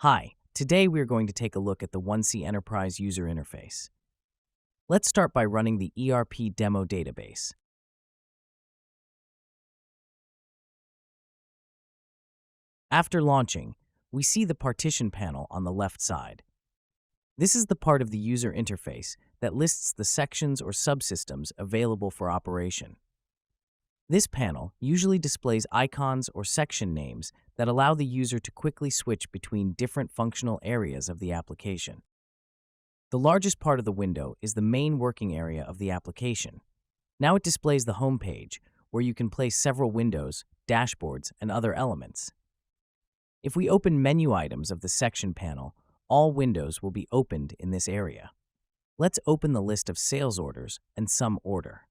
Hi, today we are going to take a look at the 1C Enterprise user interface. Let's start by running the ERP demo database. After launching, we see the partition panel on the left side. This is the part of the user interface that lists the sections or subsystems available for operation. This panel usually displays icons or section names that allow the user to quickly switch between different functional areas of the application. The largest part of the window is the main working area of the application. Now it displays the home page, where you can place several windows, dashboards, and other elements. If we open menu items of the section panel, all windows will be opened in this area. Let's open the list of sales orders and some order.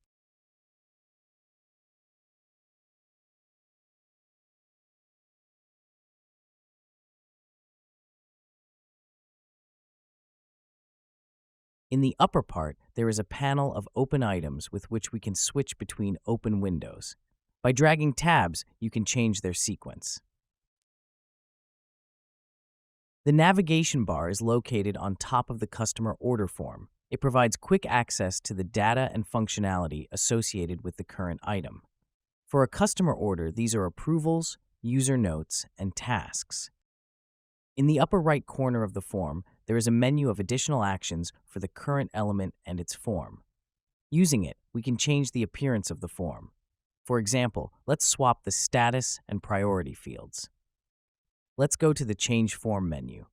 In the upper part, there is a panel of open items with which we can switch between open windows. By dragging tabs, you can change their sequence. The navigation bar is located on top of the customer order form. It provides quick access to the data and functionality associated with the current item. For a customer order, these are approvals, user notes, and tasks. In the upper right corner of the form, there is a menu of additional actions for the current element and its form. Using it, we can change the appearance of the form. For example, let's swap the status and priority fields. Let's go to the Change Form menu.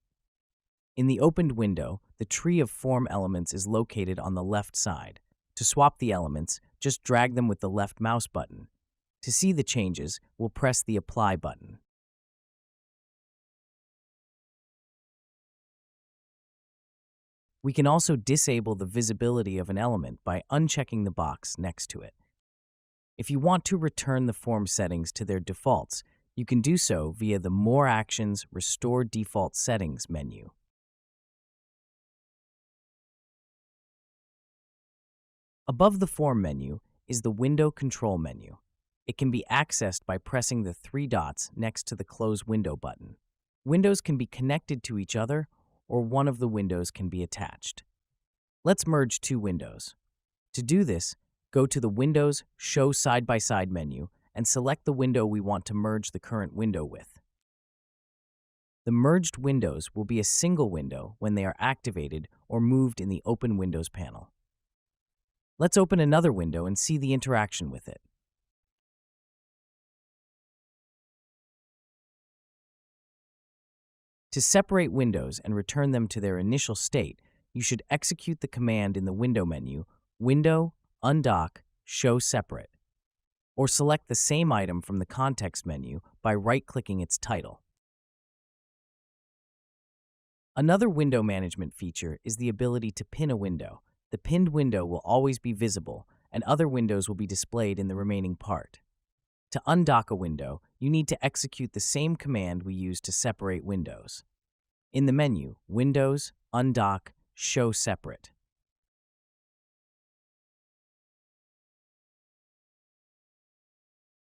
In the opened window, the tree of form elements is located on the left side. To swap the elements, just drag them with the left mouse button. To see the changes, we'll press the Apply button. We can also disable the visibility of an element by unchecking the box next to it. If you want to return the form settings to their defaults, you can do so via the More Actions Restore Default Settings menu. Above the Form menu is the Window Control menu. It can be accessed by pressing the three dots next to the Close Window button. Windows can be connected to each other, or one of the windows can be attached. Let's merge two windows. To do this, go to the Windows Show Side-by-Side menu and select the window we want to merge the current window with. The merged windows will be a single window when they are activated or moved in the Open Windows panel. Let's open another window and see the interaction with it. To separate windows and return them to their initial state, you should execute the command in the window menu, Window, Undock, Show Separate, or select the same item from the context menu by right-clicking its title. Another window management feature is the ability to pin a window. The pinned window will always be visible, and other windows will be displayed in the remaining part. To undock a window, you need to execute the same command we used to separate windows. In the menu, Windows, Undock, Show Separate.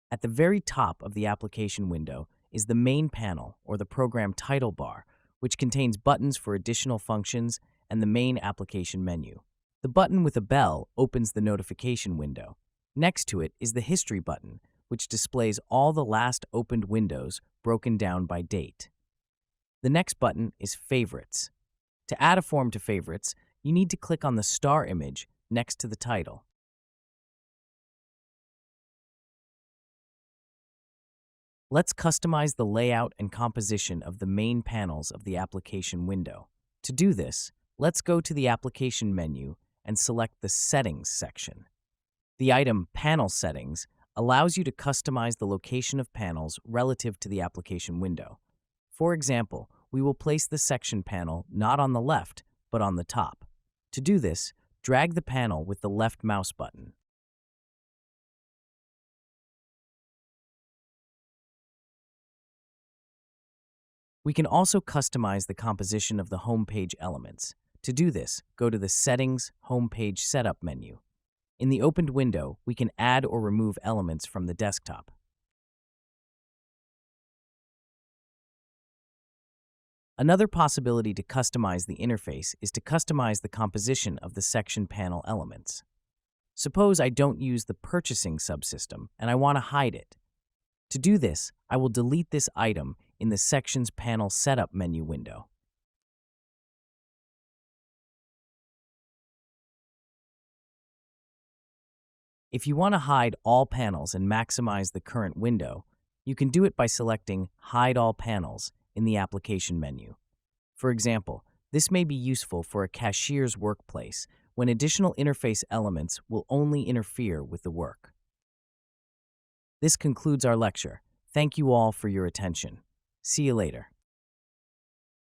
At the very top of the application window is the main panel, or the program title bar, which contains buttons for additional functions and the main application menu. The button with a bell opens the notification window. Next to it is the History button, which displays all the last opened windows broken down by date. The next button is Favorites. To add a form to Favorites, you need to click on the star image next to the title. Let's customize the layout and composition of the main panels of the application window. To do this, let's go to the Application menu and select the Settings section. The item Panel Settings allows you to customize the location of panels relative to the application window. For example, we will place the section panel not on the left, but on the top. To do this, drag the panel with the left mouse button. We can also customize the composition of the home page elements. To do this, go to the Settings Home Page Setup menu. In the opened window, we can add or remove elements from the desktop. Another possibility to customize the interface is to customize the composition of the section panel elements. Suppose I don't use the purchasing subsystem and I want to hide it. To do this, I will delete this item in the Sections Panel Setup menu window. If you want to hide all panels and maximize the current window, you can do it by selecting Hide All Panels in the application menu. For example, this may be useful for a cashier's workplace when additional interface elements will only interfere with the work. This concludes our lecture. Thank you all for your attention. See you later.